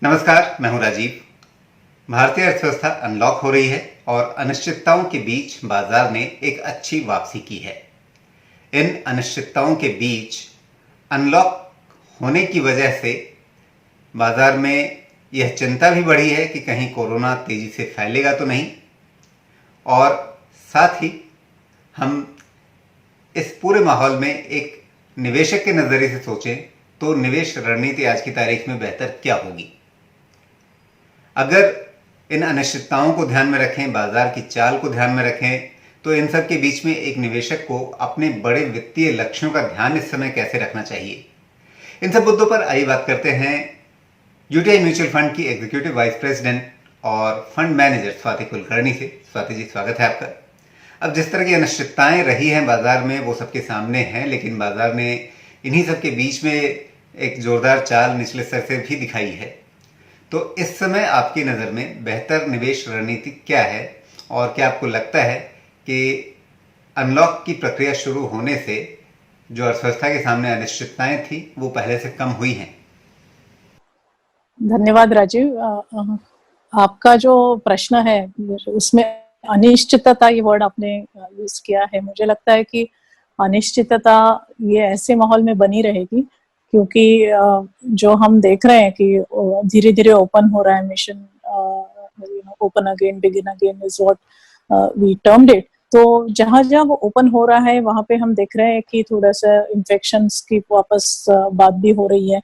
नमस्कार, मैं हूं राजीव। भारतीय अर्थव्यवस्था अनलॉक हो रही है और अनिश्चितताओं के बीच बाजार ने एक अच्छी वापसी की है। इन अनिश्चितताओं के बीच अनलॉक होने की वजह से बाजार में यह चिंता भी बढ़ी है कि कहीं कोरोना तेजी से फैलेगा तो नहीं, और साथ ही हम इस पूरे माहौल में एक निवेशक के नज़रिए से सोचें तो निवेश रणनीति आज की तारीख में बेहतर क्या होगी। अगर इन अनिश्चितताओं को ध्यान में रखें, बाजार की चाल को ध्यान में रखें, तो इन सब के बीच में एक निवेशक को अपने बड़े वित्तीय लक्ष्यों का ध्यान इस समय कैसे रखना चाहिए, इन सब मुद्दों पर आइए बात करते हैं यूटीआई म्यूचुअल फंड की एग्जीक्यूटिव वाइस प्रेसिडेंट और फंड मैनेजर स्वाति कुलकर्णी से। स्वाति जी, स्वागत है आपका। अब जिस तरह की अनिश्चितताएं रही हैं बाजार में वो सबके सामने हैं, लेकिन बाजार ने इन्हीं सब के बीच में एक जोरदार चाल निचले स्तर से भी दिखाई है। तो इस समय आपकी नज़र में बेहतर निवेश रणनीति क्या है, और क्या आपको लगता है कि अनलॉक की प्रक्रिया शुरू होने से जो अर्थव्यवस्था के सामने अनिश्चितताएं थी वो पहले से कम हुई हैं? धन्यवाद राजीव। आपका जो प्रश्न है उसमें अनिश्चितता ये वर्ड आपने यूज किया है। मुझे लगता है कि अनिश्चितता ये ऐसे माहौल में बनी रहेगी क्योंकि जो हम देख रहे हैं कि धीरे धीरे ओपन हो रहा है mission, open again begin again is what we termed it. तो जहां जहां वो ओपन हो रहा है वहां पे हम देख रहे हैं कि थोड़ा सा इन्फेक्शंस की वापस बात भी हो रही है।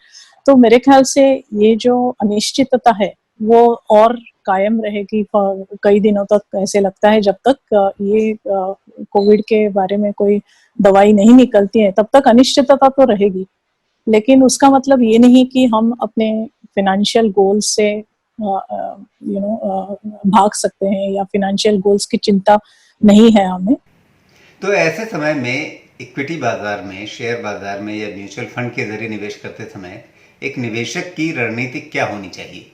तो मेरे ख्याल से ये जो अनिश्चितता है वो और कायम रहेगी कई दिनों तक, ऐसे लगता है। जब तक ये कोविड के बारे में कोई दवाई नहीं निकलती है तब तक अनिश्चितता तो रहेगी, लेकिन उसका मतलब ये नहीं कि हम अपने फाइनेंशियल गोल्स से भाग सकते हैं या फाइनेंशियल गोल्स की चिंता नहीं है हमें। तो ऐसे समय में इक्विटी बाजार में, शेयर बाजार में या म्यूचुअल फंड के जरिए निवेश करते समय एक निवेशक की रणनीति क्या होनी चाहिए?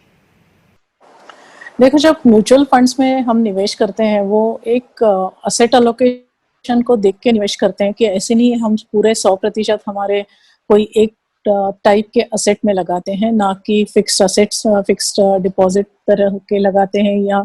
देखो, जब म्यूचुअल फंड्स में हम निवेश करते हैं वो एक असेट अलोकेशन को देख के निवेश करते हैं कि ऐसे नहीं हम पूरे 100% हमारे कोई एक टाइप के असेट में लगाते हैं, ना कि फिक्स्ड असेट्स, फिक्स्ड डिपॉजिट तरह के लगाते हैं, या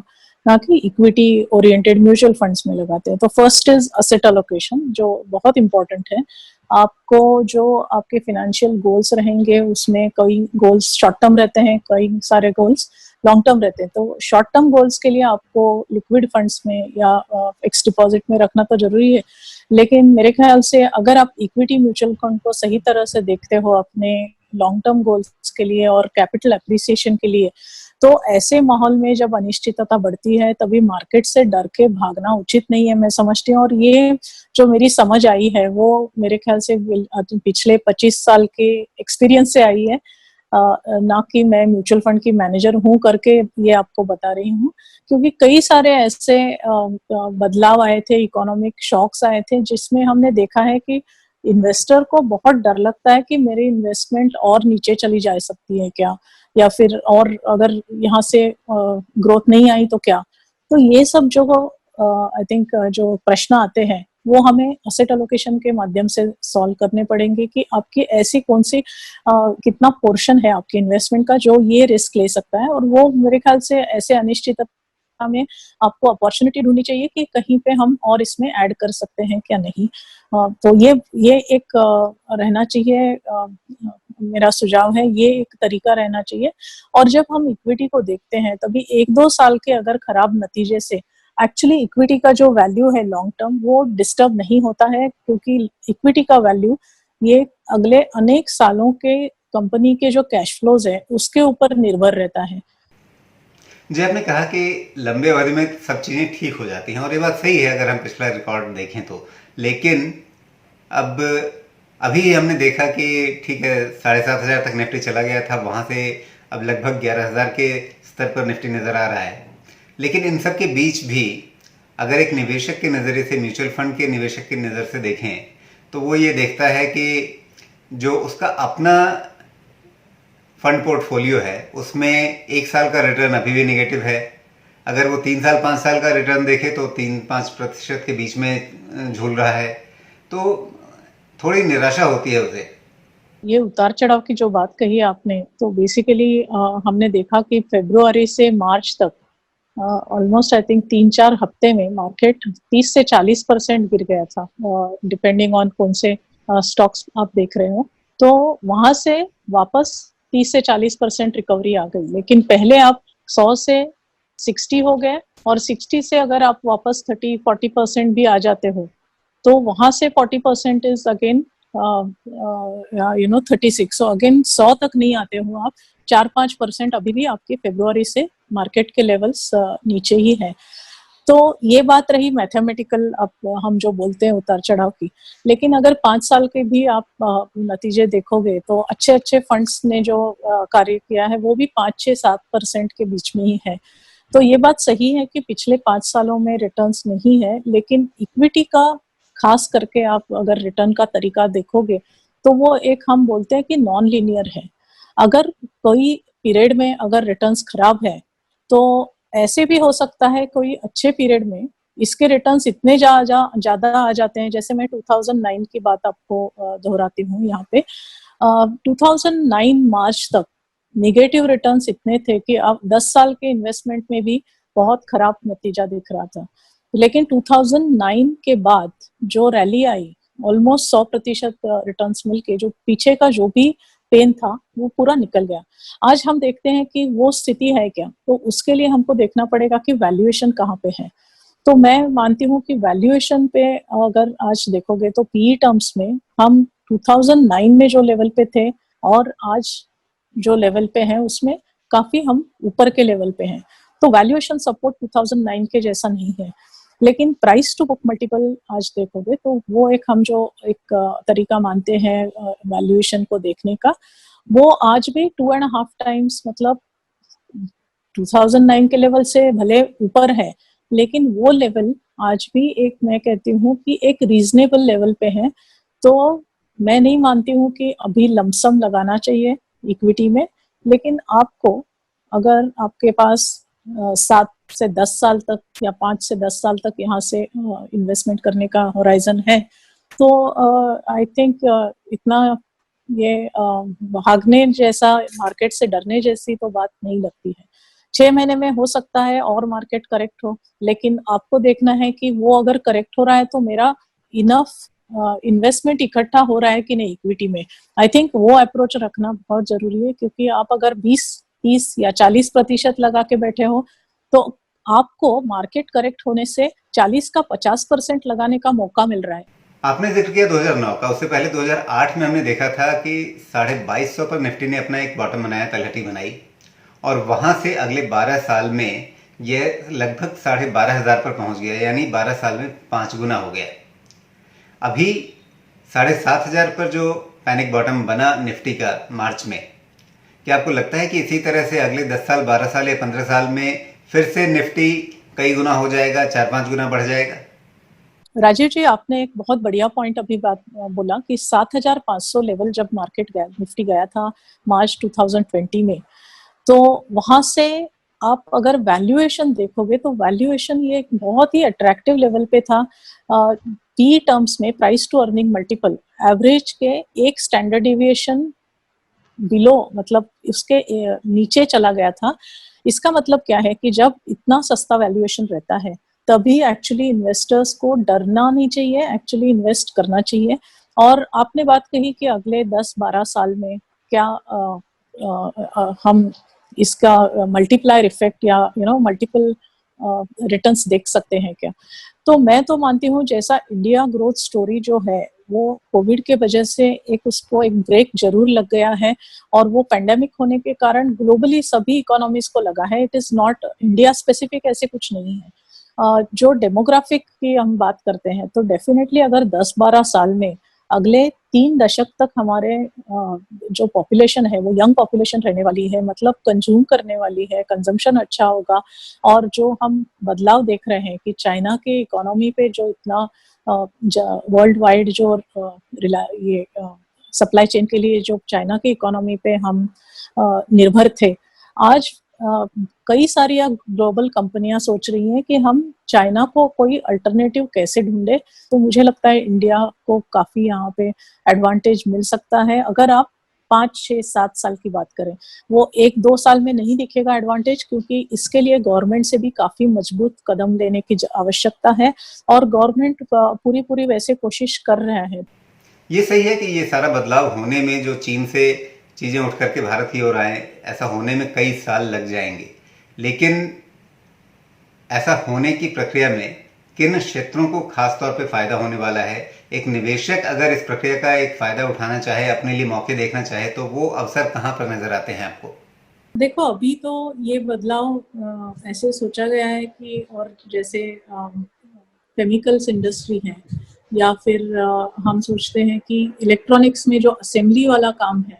ना कि इक्विटी ओरिएंटेड म्यूचुअल फंड्स में लगाते हैं। तो फर्स्ट इज असेट अलोकेशन, जो बहुत इंपॉर्टेंट है। आपको जो आपके फाइनेंशियल गोल्स रहेंगे उसमें कई गोल्स शॉर्ट टर्म रहते हैं, कई सारे गोल्स लॉन्ग टर्म रहते हैं। तो शॉर्ट टर्म गोल्स के लिए आपको लिक्विड फंड्स में या फिक्स डिपॉजिट में रखना तो जरूरी है, लेकिन मेरे ख्याल से अगर आप इक्विटी म्यूचुअल फंड को सही तरह से देखते हो अपने लॉन्ग टर्म गोल्स के लिए और कैपिटल एप्रिसिएशन के लिए, तो ऐसे माहौल में जब अनिश्चितता बढ़ती है तभी मार्केट से डर के भागना उचित नहीं है, मैं समझती हूँ। और ये जो मेरी समझ आई है वो मेरे ख्याल से पिछले 25 साल के एक्सपीरियंस से आई है, ना कि मैं म्यूचुअल फंड की मैनेजर हूँ करके ये आपको बता रही हूँ। क्योंकि कई सारे ऐसे बदलाव आए थे, इकोनॉमिक शॉक्स आए थे, जिसमें हमने देखा है कि इन्वेस्टर को बहुत डर लगता है कि मेरी इन्वेस्टमेंट और नीचे चली जा सकती है क्या, या फिर और अगर यहाँ से ग्रोथ नहीं आई तो क्या। तो ये सब जो आई थिंक जो प्रश्न आते हैं वो हमें असेट एलोकेशन के माध्यम से सॉल्व करने पड़ेंगे कि आपकी ऐसी कौन सी कितना पोर्शन है आपकी इन्वेस्टमेंट का जो ये रिस्क ले सकता है। और वो मेरे ख्याल से ऐसे अनिश्चितता में आपको अपॉर्चुनिटी ढूंढनी चाहिए कि कहीं पे हम और इसमें ऐड कर सकते हैं क्या नहीं। तो ये एक रहना चाहिए, मेरा सुझाव है, ये एक तरीका रहना चाहिए। और जब हम इक्विटी को देखते हैं तभी 1-2 साल के अगर खराब नतीजे से एक्चुअली इक्विटी का जो वैल्यू है लॉन्ग टर्म वो डिस्टर्ब नहीं होता है, क्योंकि इक्विटी का वैल्यू ये अगले अनेक सालों के कंपनी के जो कैश फ्लोज है उसके ऊपर निर्भर रहता है। जी, आपने कहा कि लंबे अवधि में सब चीज़ें ठीक हो जाती हैं, और ये बात सही है अगर हम पिछला रिकॉर्ड देखें तो। लेकिन अब अभी हमने देखा कि ठीक है 7,500 तक निफ्टी चला गया था, वहाँ से अब लगभग 11,000 के स्तर पर निफ्टी नज़र आ रहा है। लेकिन इन सब के बीच भी अगर एक निवेशक के नज़रिए से, म्यूचुअल फंड के निवेशक की नज़र से देखें तो वो ये देखता है कि जो उसका अपना फंड पोर्टफोलियो है उसमें 1 साल का रिटर्न अभी भी नेगेटिव है। अगर वो 3 साल 5 साल का रिटर्न देखे तो 3-5% के बीच में झूल रहा है, तो थोड़ी निराशा होती है उसे। ये उतार-चढ़ाव की जो बात कही आपने, तो बेसिकली हमने देखा कि फ़रवरी से मार्च तक ऑलमोस्ट आई थिंक 3-4 हफ्ते में मार्केट 30 से 40% गिर गया था, डिपेंडिंग ऑन कौन से स्टॉक्स आप देख रहे हो। तो वहाँ से वापस 30 से 40% रिकवरी आ गई। लेकिन पहले आप 100 से 60 हो गए और 60 से अगर आप वापस 30-40% भी आ जाते हो, तो वहाँ से 40% इज़ अगेन 36, सो अगेन 100 तक नहीं आते हो आप, 4-5% अभी भी आपके फ़रवरी से मार्केट के लेवल्स नीचे ही हैं। तो ये बात रही मैथमेटिकल, अब हम जो बोलते हैं उतार-चढ़ाव की। लेकिन अगर 5 साल के भी आप नतीजे देखोगे तो अच्छे-अच्छे फंड्स ने जो कार्य किया है वो भी 5-6-7% के बीच में ही है। तो ये बात सही है कि पिछले 5 सालों में रिटर्न्स नहीं है, लेकिन इक्विटी का खास करके आप अगर रिटर्न का तरीका देखोगे, तो वो एक हम बोलते हैं कि नॉन लीनियर है। अगर कोई पीरियड में अगर रिटर्न्स खराब है, तो ऐसे भी हो सकता है कोई अच्छे पीरियड में इसके रिटर्न्स इतने ज़्यादा आ जाते हैं, जैसे मैं 2009 की बात आपको दोहराती हूँ यहाँ पे। 2009 मार्च तक नेगेटिव रिटर्न्स इतने थे कि अब 10 साल के इन्वेस्टमेंट में भी बहुत खराब नतीजा दिख रहा था। लेकिन 2009 के बाद जो रैली आई, ऑलमोस्ट 100% रिटर्न्स मिलके जो पीछे का जो भी पेन था, वो पूरा निकल गया। आज हम देखते हैं कि वो स्थिति है क्या? तो उसके लिए हमको देखना पड़ेगा कि वैल्यूएशन कहाँ पे है। तो मैं मानती हूँ कि वैल्यूएशन पे अगर आज देखोगे तो पीई टर्म्स में हम 2009 में जो लेवल पे थे और आज जो लेवल पे हैं उसमें काफ़ी हम ऊपर के लेवल पे हैं। तो वैल्यूएशन सपोर्ट 2009 के जैसा नहीं है। लेकिन प्राइस टू बुक मल्टीपल आज देखोगे तो वो एक हम जो एक तरीका मानते हैं वैल्यूएशन को देखने का, वो आज भी 2.5 टाइम्स, मतलब 2009 के लेवल से भले ऊपर है, लेकिन वो लेवल आज भी एक, मैं कहती हूँ कि एक रीजनेबल लेवल पे है। तो मैं नहीं मानती हूँ कि अभी लमसम लगाना चाहिए इक्विटी में, लेकिन आपको अगर आपके पास 7 से 10 साल तक या 5 से 10 साल तक यहाँ से इन्वेस्टमेंट करने का होराइजन है, तो आई थिंक इतना ये भागने जैसा, मार्केट से डरने जैसी तो बात नहीं लगती है। 6 महीने में हो सकता है और मार्केट करेक्ट हो, लेकिन आपको देखना है कि वो अगर करेक्ट हो रहा है तो मेरा इनफ इन्वेस्टमेंट इकट्ठा हो रहा है कि नहीं इक्विटी में। आई थिंक वो अप्रोच रखना बहुत ज़रूरी है, क्योंकि आप अगर 20, 30 या 40% लगा के बैठे हो, तो आपको मार्केट करेक्ट होने से 40 का 50% लगाने का मौका मिल रहा है। आपने जिक्र किया 2009 का, उससे पहले 2008 में हमने देखा था कि 2250 पर निफ्टी ने अपना एक बॉटम बनाया, तलहटी बनाई, और वहां से अगले 12 साल में यह लगभग 12,500 पर पहुंच गया, यानी 12 साल में 5 गुना हो गया। अभी 7,500 पर जो पैनिक बॉटम बना निफ्टी का मार्च में, क्या आपको लगता है कि इसी तरह से अगले 10 साल, 12 साल या 15 साल में फिर से निफ्टी कई गुना हो जाएगा, 4-5 गुना बढ़ जाएगा? राजीव जी, आपने एक बहुत बढ़िया पॉइंट अभी बात बोला कि 7,500 लेवल जब मार्केट गया, निफ्टी गया था मार्च 2020 में, तो वहां से आप अगर वैल्यूएशन देखोगे तो वैल्यूएशन ये एक बहुत ही अट्रैक्टिव लेवल पे था। पी टर्म्स में price to earning multiple average के एक स्टैंडर्ड डिविएशन बिलो, मतलब उसके नीचे चला गया था। इसका मतलब क्या है कि जब इतना सस्ता वैल्यूएशन रहता है, तभी एक्चुअली इन्वेस्टर्स को डरना नहीं चाहिए, एक्चुअली इन्वेस्ट करना चाहिए। और आपने बात कही कि अगले 10-12 साल में क्या हम इसका मल्टीप्लायर इफेक्ट या मल्टीपल रिटर्न्स देख सकते हैं क्या? तो मैं तो मानती हूँ जैसा इंडिया ग्रोथ स्टोरी जो है, वो कोविड के वजह से एक उसको एक ब्रेक जरूर लग गया है, और वो पेंडेमिक होने के कारण ग्लोबली सभी इकोनॉमीज को लगा है। It is not India specific, ऐसे कुछ नहीं है। जो डेमोग्राफिक की हम बात करते हैं, तो डेफिनेटली अगर 10-12 साल में अगले 3 दशक तक हमारे जो पॉपुलेशन है वो यंग पॉपुलेशन रहने वाली है, मतलब कंज्यूम करने वाली है, कंजम्पशन अच्छा होगा। और जो हम बदलाव देख रहे हैं कि चाइना के इकोनॉमी पे जो इतना वर्ल्ड वाइड जो ये सप्लाई चेन के लिए जो चाइना की इकोनॉमी पे हम निर्भर थे, आज कई सारी ग्लोबल कंपनियां सोच रही हैं कि हम चाइना को कोई अल्टरनेटिव कैसे ढूंढे। तो मुझे लगता है इंडिया को काफ़ी यहाँ पे एडवांटेज मिल सकता है अगर आप 5, 6, 7 साल की बात करें, वो 1-2 साल में नहीं दिखेगा एडवांटेज, क्योंकि इसके लिए गवर्नमेंट से भी काफ़ी मजबूत कदम लेने की आवश्यकता है और गवर्नमेंट पूरी-पूरी वैसे कोशिश कर रहा है। ये सही है कि ये सारा बदलाव होने में, जो चीन से चीज़ें उठ करके भारत की ओर आए, ऐसा होने में कई साल लग जाएंगे। लेकिन ऐसा होने की प्रक्रिया में किन क्षेत्रों को खास तौर पे फायदा होने वाला है? एक निवेशक अगर इस प्रक्रिया का एक फायदा उठाना चाहे, अपने लिए मौके देखना चाहे, तो वो अवसर कहाँ पर नजर आते हैं आपको? देखो, अभी तो ये बदलाव ऐसे सोचा गया है कि और जैसे केमिकल्स इंडस्ट्री है या फिर हम सोचते हैं कि इलेक्ट्रॉनिक्स में जो असेंबली वाला काम है,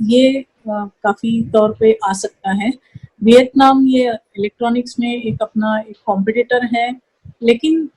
ये काफ़ी तौर पे आ सकता है। वियतनाम ये इलेक्ट्रॉनिक्स में एक अपना एक कॉम्पिटिटर है, लेकिन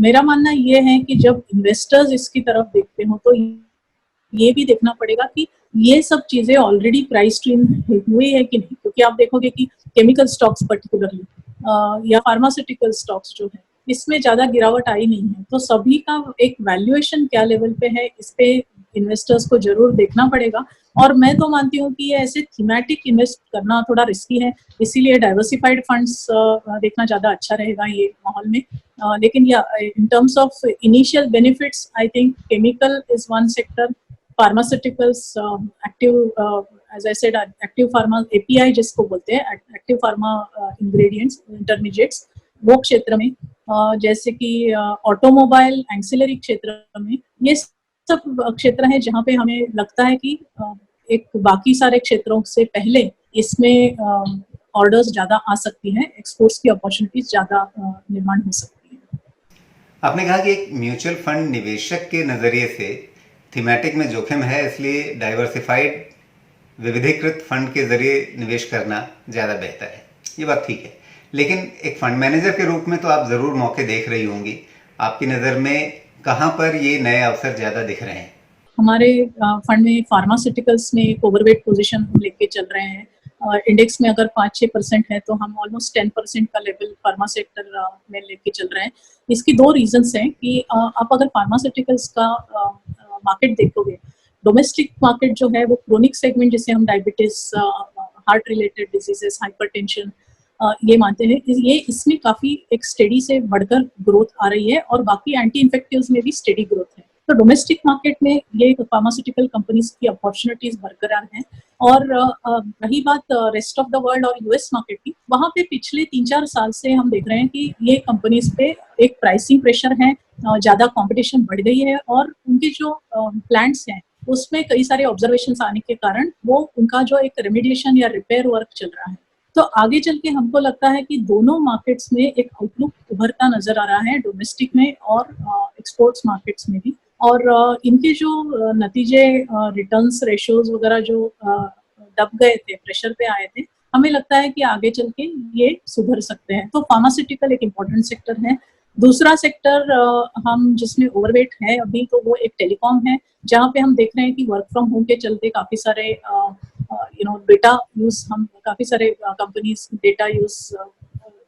मेरा मानना ये है कि जब इन्वेस्टर्स इसकी तरफ देखते हो तो ये भी देखना पड़ेगा कि ये सब चीजें ऑलरेडी प्राइस इन हुई है कि नहीं, क्योंकि आप देखोगे कि केमिकल स्टॉक्स पर्टिकुलरली या फार्मास्यूटिकल स्टॉक्स जो है, इसमें ज्यादा गिरावट आई नहीं है, तो सभी का एक वैल्यूएशन क्या लेवल पे है, इस पे इन्वेस्टर्स को जरूर देखना पड़ेगा। और मैं तो मानती हूँ कि ये ऐसे थीमेटिक इन्वेस्ट करना थोड़ा रिस्की है, इसीलिए डाइवर्सिफाइड फंड्स देखना ज्यादा अच्छा रहेगा ये माहौल में। लेकिन या in terms of initial benefits, I think chemical is one sector, pharmaceuticals, active, as I said, active pharma API जिसको बोलते हैं, एक्टिव फार्मा इंग्रेडिएंट्स, इंटरमीडिएट्स, वो क्षेत्र में, जैसे कि ऑटोमोबाइल एंसिलरी क्षेत्र में, ये सब क्षेत्र है जहाँ पे हमें लगता है कि एक बाकी सारे क्षेत्रों से पहले इसमें ऑर्डर्स ज्यादा आ सकती हैं, एक्सपोर्ट्स की अपॉर्चुनिटीज ज्यादा निर्माण हो सकती है। आपने कहा कि एक म्यूचुअल फंड निवेशक के नजरिए से थीमेटिक में जोखिम है, इसलिए डाइवर्सिफाइड विविधीकृत फंड के जरिए निवेश करना ज़्यादा बेहतर है। ये बात ठीक है, लेकिन एक फंड मैनेजर के रूप में तो आप ज़रूर मौके देख रही होंगी। आपकी नज़र में कहाँ पर ये नए अवसर ज़्यादा दिख रहे हैं? हमारे फंड में फार्मास्यूटिकल्स में एक ओवरवेट पोजीशन हम लेके चल रहे हैं। इंडेक्स में अगर 5-6% है तो हम ऑलमोस्ट 10% का लेवल फार्मा सेक्टर में लेके चल रहे हैं। इसकी 2 रीजंस हैं कि आप अगर फार्मास्यूटिकल्स का मार्केट देखोगे, डोमेस्टिक मार्केट जो है वो क्रोनिक सेगमेंट, जिसे हम diabetes, heart related diseases, hypertension, ये मानते हैं, ये इसमें काफी एक स्टेडी से बढ़कर ग्रोथ आ रही है और बाकी एंटी इन्फेक्टिव्स में भी स्टेडी ग्रोथ है। तो डोमेस्टिक मार्केट में ये फार्मास्यूटिकल कंपनीज की अपॉर्चुनिटीज बरकरार हैं। और रही बात रेस्ट ऑफ द वर्ल्ड और यूएस मार्केट की, वहाँ पे पिछले 3-4 साल से हम देख रहे हैं कि ये कंपनीज पे एक प्राइसिंग प्रेशर है, ज्यादा कंपटीशन बढ़ गई है और उनके जो प्लांट्स हैं उसमें कई सारे ऑब्जर्वेशंस आने के कारण वो उनका जो एक रेमेडिएशन या रिपेयर वर्क चल रहा है। तो आगे चल के हमको लगता है कि दोनों मार्केट्स में एक आउटलुक उभरता नजर आ रहा है, डोमेस्टिक में और एक्सपोर्ट्स मार्केट्स में भी। और इनके जो नतीजे, रिटर्न्स रेशियोज वगैरह जो दब गए थे, प्रेशर पे आए थे, हमें लगता है कि आगे चल के ये सुधर सकते हैं। तो फार्मास्यूटिकल एक इम्पोर्टेंट सेक्टर है। दूसरा सेक्टर हम जिसमें ओवरवेट है अभी, तो वो एक टेलीकॉम है, जहाँ पे हम देख रहे हैं कि वर्क फ्रॉम होम के चलते काफी सारे डेटा यूज, हम काफी सारे कंपनीज डेटा यूज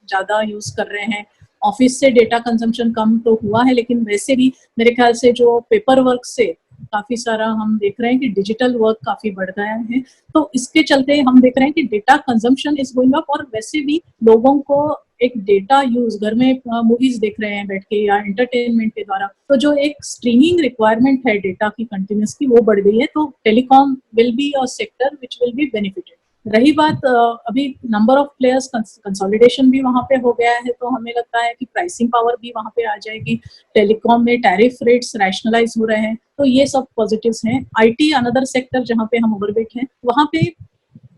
ज्यादा यूज कर रहे हैं। ऑफिस से डेटा कंजम्पशन कम तो हुआ है, लेकिन वैसे भी मेरे ख्याल से जो पेपर वर्क से काफी सारा हम देख रहे हैं कि डिजिटल वर्क काफी बढ़ गया है। तो इसके चलते हम देख रहे हैं कि data consumption is going up, और वैसे भी लोगों को एक डेटा यूज, घर में मूवीज देख रहे हैं बैठ के या एंटरटेनमेंट के द्वारा, तो जो एक स्ट्रीमिंग रिक्वायरमेंट है डेटा की कंटिन्यूस की, वो बढ़ गई है। तो telecom will be a sector which will be benefited. रही बात अभी नंबर ऑफ प्लेयर्स, कंसोलिडेशन भी वहां पे हो गया है, तो हमें लगता है कि प्राइसिंग पावर भी वहां पे आ जाएगी। टेलीकॉम में टैरिफ रेट्स रैशनलाइज हो रहे हैं, तो ये सब पॉजिटिव्स हैं। आईटी अनदर सेक्टर जहां पे हम ओवरवेट हैं, वहां पे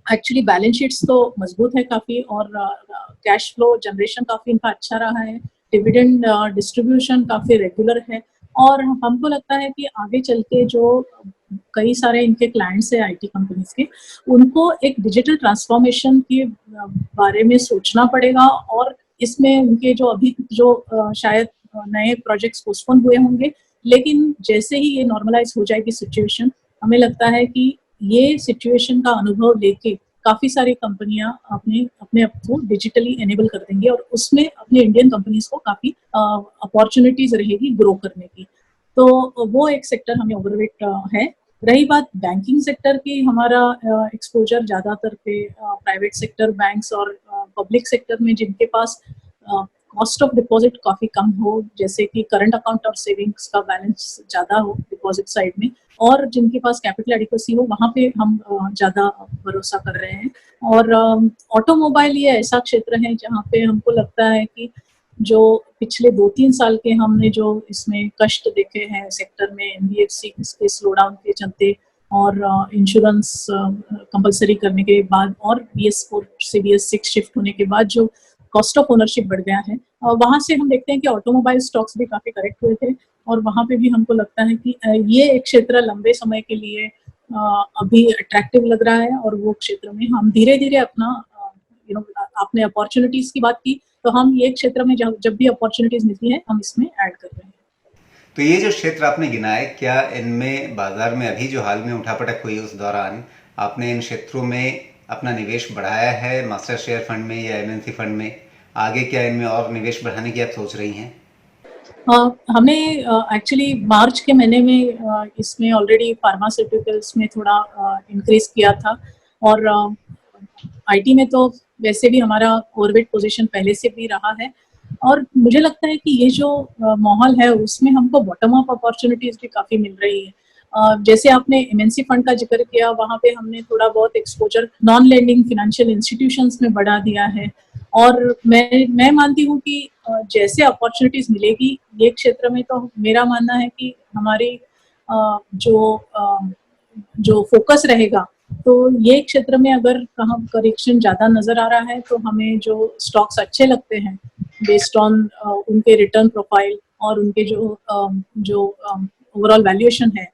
एक्चुअली बैलेंस शीट्स तो मजबूत है काफी, और कैश फ्लो जनरेशन काफी इनका अच्छा रहा है, डिविडेंड डिस्ट्रीब्यूशन काफी रेगुलर है। और हमको लगता है कि आगे चल के जो कई सारे इनके क्लाइंट्स है आईटी कंपनीज के, उनको एक डिजिटल ट्रांसफॉर्मेशन के बारे में सोचना पड़ेगा, और इसमें उनके जो अभी जो शायद नए प्रोजेक्ट्स पोस्टपोन हुए होंगे, लेकिन जैसे ही ये नॉर्मलाइज हो जाएगी सिचुएशन, हमें लगता है कि ये सिचुएशन का अनुभव लेके काफी सारी कंपनियां अपने अपने आप को डिजिटली एनेबल कर देंगी, और उसमें अपने इंडियन कंपनीज को काफी अपॉर्चुनिटीज रहेगी ग्रो करने की। तो वो एक सेक्टर हमें ओवरवेट है। रही बात बैंकिंग सेक्टर की, हमारा एक्सपोज़र ज़्यादातर पे प्राइवेट सेक्टर बैंक्स और पब्लिक सेक्टर में जिनके पास कॉस्ट ऑफ डिपॉज़िट काफ़ी कम हो, जैसे कि करंट अकाउंट और सेविंग्स का बैलेंस ज़्यादा हो डिपॉज़िट साइड में, और जिनके पास कैपिटल एडिक्वेसी हो, वहाँ पे हम ज़्यादा भरोसा कर रहे हैं। और ऑटोमोबाइल ये ऐसा क्षेत्र है जहाँ पे हमको लगता है कि जो पिछले 2-3 साल के हमने जो इसमें कष्ट देखे हैं सेक्टर में, एनबीएफसी के स्लो डाउन के चलते और इंश्योरेंस कंपल्सरी करने के बाद और BS4 से BS6 शिफ्ट होने के बाद जो कॉस्ट ऑफ ओनरशिप बढ़ गया है, वहाँ से हम देखते हैं कि ऑटोमोबाइल स्टॉक्स भी काफ़ी करेक्ट हुए थे, और वहाँ पे भी हमको लगता है कि ये एक क्षेत्र लंबे समय के लिए अभी अट्रैक्टिव लग रहा है, और वो क्षेत्र में हम धीरे-धीरे अपना आपने अपॉर्चुनिटीज़ की बात की, तो हम ये क्षेत्र में जब भी अपॉर्चुनिटीज़ मिलती है, हम इसमें ऐड कर रहे हैं। तो ये जो क्षेत्र आपने गिनाए, क्या इनमें बाजार में अभी जो हाल में उठापटक हुई उस दौरान आपने इन क्षेत्रों में अपना निवेश बढ़ाया है, मास्टर शेयर फंड में या एमएनसी फंड में? आगे क्या इनमें और निवेश बढ़ाने की आप सोच रही हैं? हमने एक्चुअली मार्च के महीने में इसमें ऑलरेडी फार्मास्यूटिकल्स में थोड़ा इंक्रीज किया था, और आईटी में तो वैसे भी हमारा कोरवेट पोजीशन पहले से भी रहा है, और मुझे लगता है कि ये जो माहौल है उसमें हमको बॉटम अप अपॉर्चुनिटीज भी काफ़ी मिल रही है। जैसे आपने एमएनसी फंड का जिक्र किया, वहाँ पे हमने थोड़ा बहुत exposure non lending financial institutions में बढ़ा दिया है, और मैं मानती हूँ कि जैसे अपॉर्चुनिटीज मिलेगी ये क्षेत्र में, तो मेरा मानना है कि हमारी जो फोकस रहेगा, तो ये क्षेत्र में अगर कहाँ करेक्शन ज़्यादा नज़र आ रहा है, तो हमें जो स्टॉक्स अच्छे लगते हैं बेस्ड ऑन उनके रिटर्न प्रोफाइल और उनके जो ओवरऑल वैल्यूएशन है,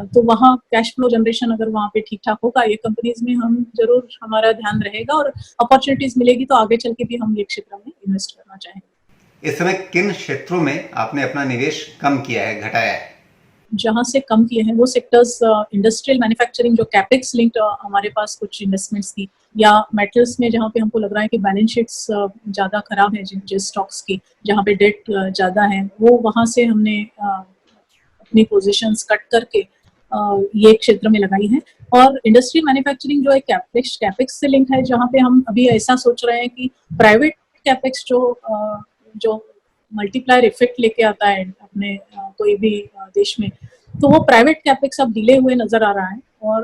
तो वहाँ कैश फ्लो जनरेशन अगर वहाँ पे ठीक ठाक होगा ये कंपनीज में, हम जरूर हमारा ध्यान रहेगा, और अपॉर्चुनिटीज मिलेगी तो आगे चल के भी हम ये क्षेत्र में इन्वेस्ट करना चाहेंगे। इस समय किन क्षेत्रों में आपने अपना निवेश कम किया है, घटाया है? जहाँ से कम किए हैं वो सेक्टर्स इंडस्ट्रियल मैन्युफैक्चरिंग, जो कैपेक्स लिंक्ड हमारे पास कुछ इन्वेस्टमेंट्स थी, या मेटल्स में जहाँ पे हमको लग रहा है कि बैलेंस शीट्स ज़्यादा खराब है जिस स्टॉक्स की, जहाँ पे डेट ज़्यादा है, वो वहाँ से हमने अपनी पोजीशंस कट करके ये क्षेत्र में लगाई है। और इंडस्ट्रियल मैन्युफैक्चरिंग जो है कैपेक्स से लिंक है, जहाँ पे हम अभी ऐसा सोच रहे हैं कि प्राइवेट कैपेक्स जो मल्टीप्लायर इफेक्ट लेके आता है अपने कोई भी देश में, तो वो प्राइवेट कैपेक्स अब डिले हुए नजर आ रहा है, और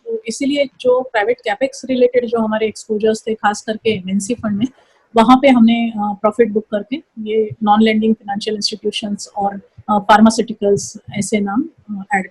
तो इसीलिए जो प्राइवेट कैपेक्स रिलेटेड जो हमारे एक्सपोजर्स थे, खास करके एमएनसी फंड में, वहाँ पे हमने प्रॉफिट बुक करके ये नॉन लेंडिंग फाइनेंशियल इंस्टीट्यूशंस और फार्मास्यूटिकल्स ऐसे नाम ऐड